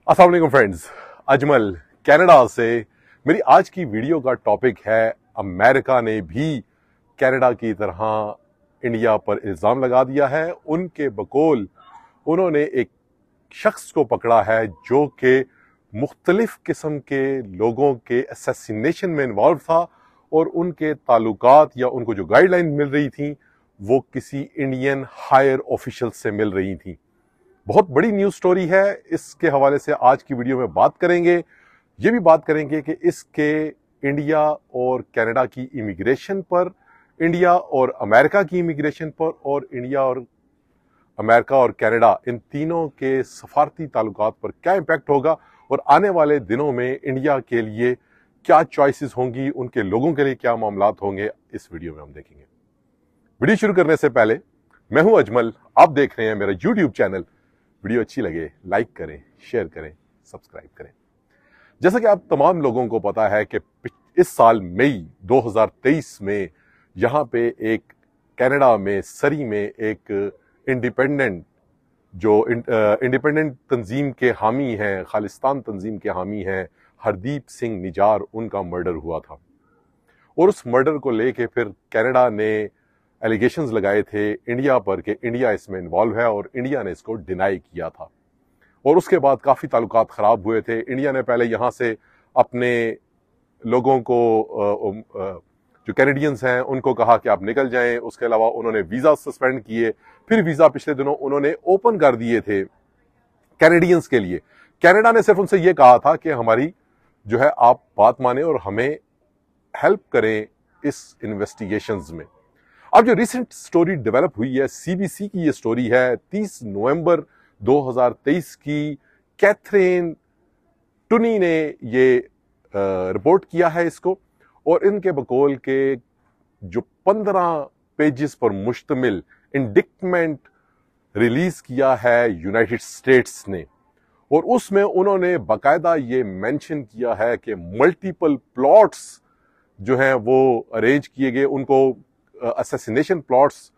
अस्सलाम वालेकुम friends, Ajmal Canada से। मेरी आज की वीडियो का टॉपिक है अमेरिका ने भी कनाडा की तरह इंडिया पर इल्ज़ाम लगा दिया है। उनके बकौल उन्होंने एक शख्स को पकड़ा है जो कि मुख्तलिफ किस्म के लोगों के असैसिनेशन में इन्वॉल्व था और उनके ताल्लुकात या उनको जो गाइडलाइन मिल रही थी वो किसी इंडियन हायर ऑफिशियल से मिल रही थी। बहुत बड़ी न्यूज स्टोरी है, इसके हवाले से आज की वीडियो में बात करेंगे। ये भी बात करेंगे कि इसके इंडिया और कनाडा की इमिग्रेशन पर, इंडिया और अमेरिका की इमिग्रेशन पर, और इंडिया और अमेरिका और कनाडा इन तीनों के सफारती ताल्लुकात पर क्या इम्पैक्ट होगा और आने वाले दिनों में इंडिया के लिए क्या चॉइसेस होंगी, उनके लोगों के लिए क्या मामलात होंगे, इस वीडियो में हम देखेंगे। वीडियो शुरू करने से पहले मैं हूं अजमल, आप देख रहे हैं मेरा यूट्यूब चैनल। वीडियो अच्छी लगे लाइक करें, शेयर करें, सब्सक्राइब करें। जैसा कि आप तमाम लोगों को पता है कि इस साल मई 2023 में यहाँ पे एक कनाडा में सरी में एक इंडिपेंडेंट तंजीम के हामी हैं, खालिस्तान तंजीम के हामी हैं, हरदीप सिंह निजार, उनका मर्डर हुआ था। और उस मर्डर को लेके फिर कनाडा ने एलिगेशंस लगाए थे इंडिया पर कि इंडिया इसमें इन्वॉल्व है, और इंडिया ने इसको डिनाई किया था। और उसके बाद काफ़ी ताल्लुकात ख़राब हुए थे। इंडिया ने पहले यहाँ से अपने लोगों को, जो कैनेडियंस हैं, उनको कहा कि आप निकल जाएं। उसके अलावा उन्होंने वीज़ा सस्पेंड किए, फिर वीज़ा पिछले दिनों उन्होंने ओपन कर दिए थे कैनेडियंस के लिए। कनाडा ने सिर्फ उनसे ये कहा था कि हमारी जो है आप बात माने और हमें हेल्प करें इस इन्वेस्टिगेशंस में। अब जो रिसेंट स्टोरी डेवलप हुई है, सीबीसी की ये स्टोरी है 30 नवंबर 2023 की। कैथरीन टुनी ने ये रिपोर्ट किया है इसको, और इनके बकौल के जो 15 पेजेस पर मुश्तमिल इंडिक्टमेंट रिलीज किया है यूनाइटेड स्टेट्स ने, और उसमें उन्होंने बाकायदा ये मेंशन किया है कि मल्टीपल प्लॉट्स जो हैं वो अरेंज किए गए। उनको असैसिनेशन प्लॉट्स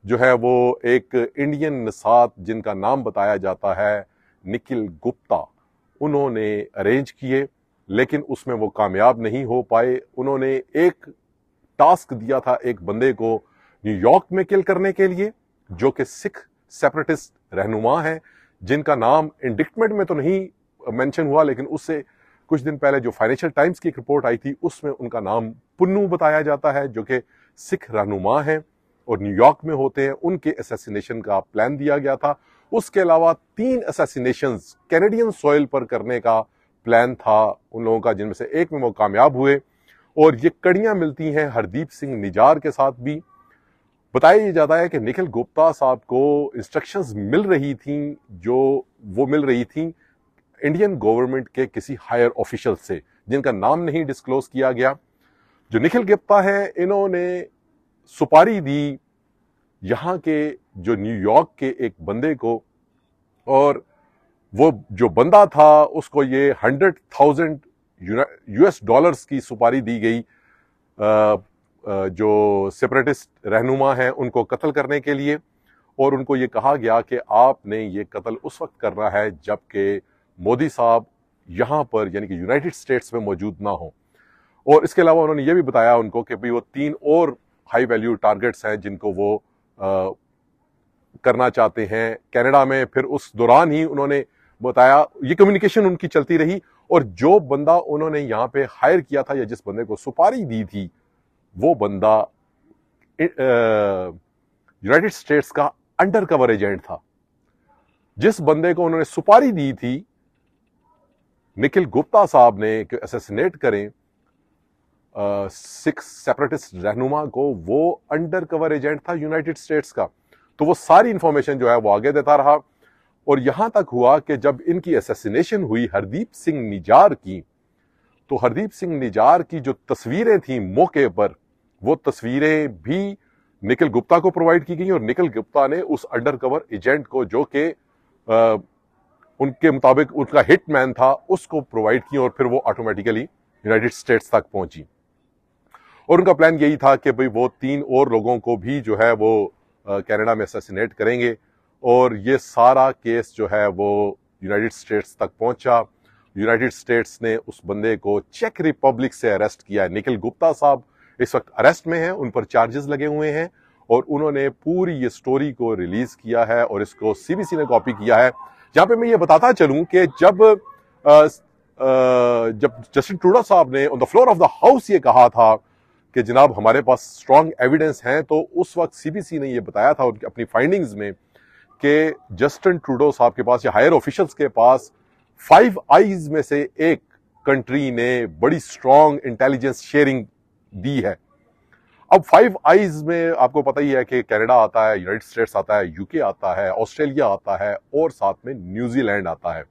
जो है वो एक इंडियन नसात जिनका नाम बताया जाता है निखिल गुप्ता, उन्होंने अरेंज किए, लेकिन उसमें वो कामयाब नहीं हो पाए। उन्होंने एक टास्क दिया था एक बंदे को न्यूयॉर्क में किल करने के लिए, जो कि सिख सेपरेटिस्ट रहनुमा है, जिनका नाम इंडिक्टमेंट में तो नहीं मेंशन हुआ, लेकिन उससे कुछ दिन पहले जो फाइनेंशियल टाइम्स की एक रिपोर्ट आई थी उसमें उनका नाम पुन्नू बताया जाता है, जो कि सिख रहनुमा हैं और न्यूयॉर्क में होते हैं। उनके असैसिनेशन का प्लान दिया गया था। उसके अलावा 3 असैसिनेशंस कैनेडियन सॉइल पर करने का प्लान था उन लोगों का, जिनमें से एक में वो कामयाब हुए। और ये कड़ियां मिलती हैं हरदीप सिंह निजार के साथ भी। बताया जाता है कि निखिल गुप्ता साहब को इंस्ट्रक्शंस मिल रही थी, जो वो मिल रही थी इंडियन गवर्नमेंट के किसी हायर ऑफिशियल से, जिनका नाम नहीं डिस्क्लोज किया गया। जो निखिल गुप्ता है, इन्होंने सुपारी दी यहाँ के जो न्यूयॉर्क के एक बंदे को, और वो जो बंदा था उसको ये 100,000 यूएस डॉलर्स की सुपारी दी गई जो सेपरेटिस्ट रहनुमा हैं उनको कत्ल करने के लिए। और उनको ये कहा गया कि आपने ये कत्ल उस वक्त करना है जबकि मोदी साहब यहाँ पर यानी कि यूनाइटेड स्टेट्स में मौजूद ना हो। और इसके अलावा उन्होंने ये भी बताया उनको कि भाई वो 3 और हाई वैल्यू टारगेट्स हैं जिनको वो करना चाहते हैं कनाडा में। फिर उस दौरान ही उन्होंने बताया, ये कम्युनिकेशन उनकी चलती रही, और जो बंदा उन्होंने यहाँ पे हायर किया था या जिस बंदे को सुपारी दी थी, वो बंदा यूनाइटेड स्टेट्स का अंडर कवर एजेंट था। जिस बंदे को उन्होंने सुपारी दी थी निखिल गुप्ता साहब ने कि असैसिनेट करें सिख सेपरेटिस्ट रहनुमा को, वो अंडर कवर एजेंट था यूनाइटेड स्टेट्स का। तो वो सारी इंफॉर्मेशन जो है वो आगे देता रहा, और यहां तक हुआ कि जब इनकी असैसिनेशन हुई हरदीप सिंह निजार की, तो हरदीप सिंह निजार की जो तस्वीरें थी मौके पर, वो तस्वीरें भी निखिल गुप्ता को प्रोवाइड की गई, और निखिल गुप्ता ने उस अंडर कवर एजेंट को, जो कि उनके मुताबिक उनका हिटमैन था, उसको प्रोवाइड की, और फिर वो ऑटोमेटिकली यूनाइटेड स्टेट्स तक पहुंची। और उनका प्लान यही था कि भाई वो 3 और लोगों को भी जो है वो कनाडा में असैसिनेट करेंगे, और ये सारा केस जो है वो यूनाइटेड स्टेट्स तक पहुंचा। यूनाइटेड स्टेट्स ने उस बंदे को चेक रिपब्लिक से अरेस्ट किया। निखिल गुप्ता साहब इस वक्त अरेस्ट में हैं, उन पर चार्जेस लगे हुए हैं और उन्होंने पूरी ये स्टोरी को रिलीज किया है और इसको सीबीसी ने कॉपी किया है। जहां पे मैं ये बताता चलूं कि जब जस्टिन ट्रूडो साहब ने on the floor of the house ये कहा था कि जनाब हमारे पास स्ट्रॉन्ग एविडेंस हैं, तो उस वक्त सीबीसी ने ये बताया था उनकी अपनी फाइंडिंग्स में कि जस्टिन ट्रूडो साहब के पास या हायर ऑफिशियल्स के पास 5 आईज में से एक कंट्री ने बड़ी स्ट्रॉन्ग इंटेलिजेंस शेयरिंग दी है। अब 5 आईज में आपको पता ही है कि कनाडा आता है, यूनाइटेड स्टेट्स आता है, यूके आता है, ऑस्ट्रेलिया आता है और साथ में न्यूजीलैंड आता है।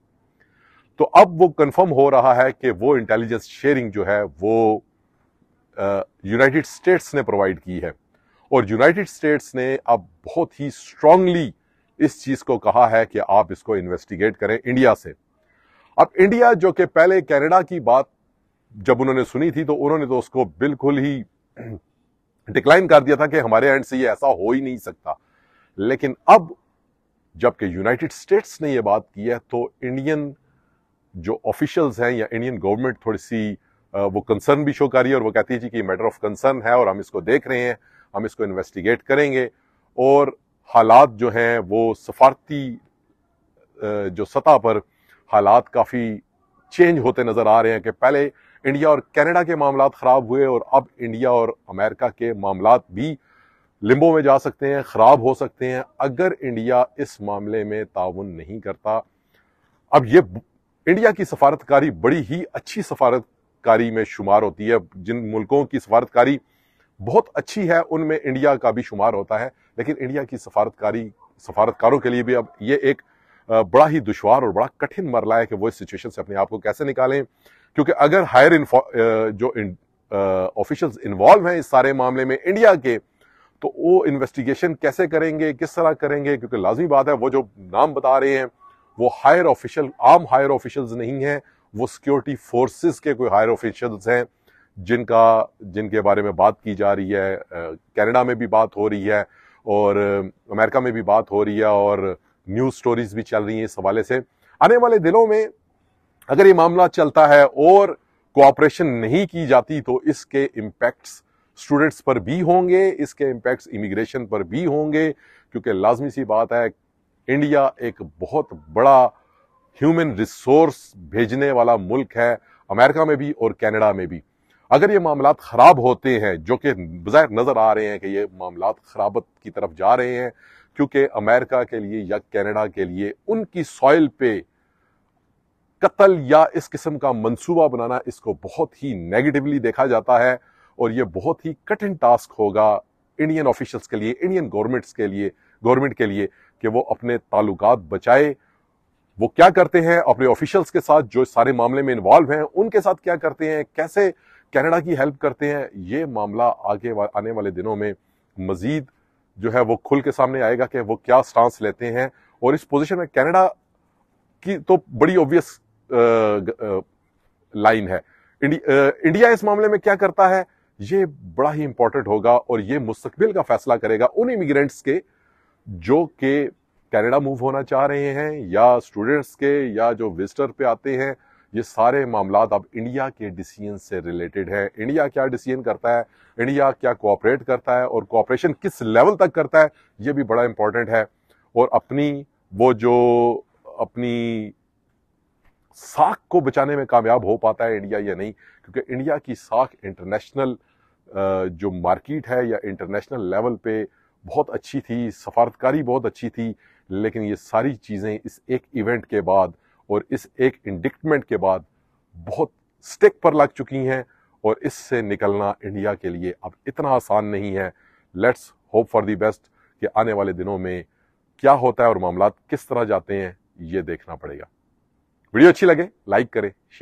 तो अब वो कंफर्म हो रहा है कि वो इंटेलिजेंस शेयरिंग जो है वो यूनाइटेड स्टेट्स ने प्रोवाइड की है और यूनाइटेड स्टेट्स ने अब बहुत ही स्ट्रांगली इस चीज को कहा है कि आप इसको इन्वेस्टिगेट करें इंडिया से। अब इंडिया जो कि पहले कनाडा की बात जब उन्होंने सुनी थी तो उन्होंने तो उसको बिल्कुल ही डिक्लाइन कर दिया था कि हमारे एंड से ये ऐसा हो ही नहीं सकता। लेकिन अब जबकि यूनाइटेड स्टेट्स ने ये बात की है तो इंडियन जो ऑफिशियल्स हैं या इंडियन गवर्नमेंट थोड़ी सी वो कंसर्न भी शो कर रही है और वो कहती है जी कि मैटर ऑफ कंसर्न है और हम इसको देख रहे हैं, हम इसको इन्वेस्टिगेट करेंगे। और हालात जो हैं वो सफारती जो सतह पर हालात काफी चेंज होते नजर आ रहे हैं कि पहले इंडिया और कनाडा के मामलात खराब हुए और अब इंडिया और अमेरिका के मामलात भी लिम्बो में जा सकते हैं, खराब हो सकते हैं अगर इंडिया इस मामले में ताउन नहीं करता। अब ये इंडिया की सफारतकारी बड़ी ही अच्छी सफारतकारी में शुमार होती है। जिन मुल्कों की सफारतकारी बहुत अच्छी है उनमें इंडिया का भी शुमार होता है, लेकिन इंडिया की सफारतकारों के लिए भी अब ये एक बड़ा ही दुश्वार और बड़ा कठिन मरला है कि वो इस सिचुएशन से अपने आप को कैसे निकालें। क्योंकि अगर हायर जो ऑफिशियल्स इन्वॉल्व हैं इस सारे मामले में इंडिया के, तो वो इन्वेस्टिगेशन कैसे करेंगे, किस तरह करेंगे? क्योंकि लाजमी बात है वो जो नाम बता रहे हैं वो हायर ऑफिशियल, आम हायर ऑफिशियल्स नहीं हैं, वो सिक्योरिटी फोर्सेस के कोई हायर ऑफिशियल्स हैं जिनके बारे में बात की जा रही है। कनाडा में भी बात हो रही है और अमेरिका में भी बात हो रही है और न्यूज स्टोरीज भी चल रही हैं इस हवाले से। आने वाले दिनों में अगर ये मामला चलता है और कोऑपरेशन नहीं की जाती तो इसके इम्पैक्ट्स स्टूडेंट्स पर भी होंगे, इसके इम्पैक्ट्स इमिग्रेशन पर भी होंगे। क्योंकि लाजमी सी बात है इंडिया एक बहुत बड़ा ह्यूमन रिसोर्स भेजने वाला मुल्क है, अमेरिका में भी और कनाडा में भी। अगर ये मामलात खराब होते हैं, जो कि बज़ाहिर नजर आ रहे हैं कि ये मामलात खराबत की तरफ जा रहे हैं, क्योंकि अमेरिका के लिए या कनाडा के लिए उनकी सॉइल पे कत्ल या इस किस्म का मंसूबा बनाना इसको बहुत ही नेगेटिवली देखा जाता है और ये बहुत ही कठिन टास्क होगा इंडियन ऑफिशियल्स के लिए, इंडियन गवर्नमेंट के लिए कि वो अपने ताल्लुकात बचाए। वो क्या करते हैं अपने ऑफिशियल्स के साथ जो सारे मामले में इन्वॉल्व हैं, उनके साथ क्या करते हैं, कैसे कनाडा की हेल्प करते हैं, ये मामला आने वाले दिनों में मजीद जो है वो खुल के सामने आएगा कि वो क्या स्टांस लेते हैं। और इस पोजीशन में कनाडा की तो बड़ी ऑब्वियस लाइन है। इंडिया इस मामले में क्या करता है ये बड़ा ही इंपॉर्टेंट होगा और ये मुस्तकबिल का फैसला करेगा उन इमिग्रेंट्स के जो कि कनाडा मूव होना चाह रहे हैं या स्टूडेंट्स के या जो विजिटर पे आते हैं। ये सारे मामलात अब इंडिया के डिसीजन से रिलेटेड है। इंडिया क्या डिसीजन करता है, इंडिया क्या कोऑपरेट करता है और कोऑपरेशन किस लेवल तक करता है, ये भी बड़ा इंपॉर्टेंट है। और अपनी साख को बचाने में कामयाब हो पाता है इंडिया या नहीं, क्योंकि इंडिया की साख इंटरनेशनल जो मार्केट है या इंटरनेशनल लेवल पे बहुत अच्छी थी, सफारतकारी बहुत अच्छी थी। लेकिन ये सारी चीजें इस एक इवेंट के बाद और इस एक इंडिक्टमेंट के बाद बहुत स्टिक पर लग चुकी हैं और इससे निकलना इंडिया के लिए अब इतना आसान नहीं है। Let's hope for the best कि आने वाले दिनों में क्या होता है और मामलात किस तरह जाते हैं ये देखना पड़ेगा। वीडियो अच्छी लगे लाइक करें, शेयर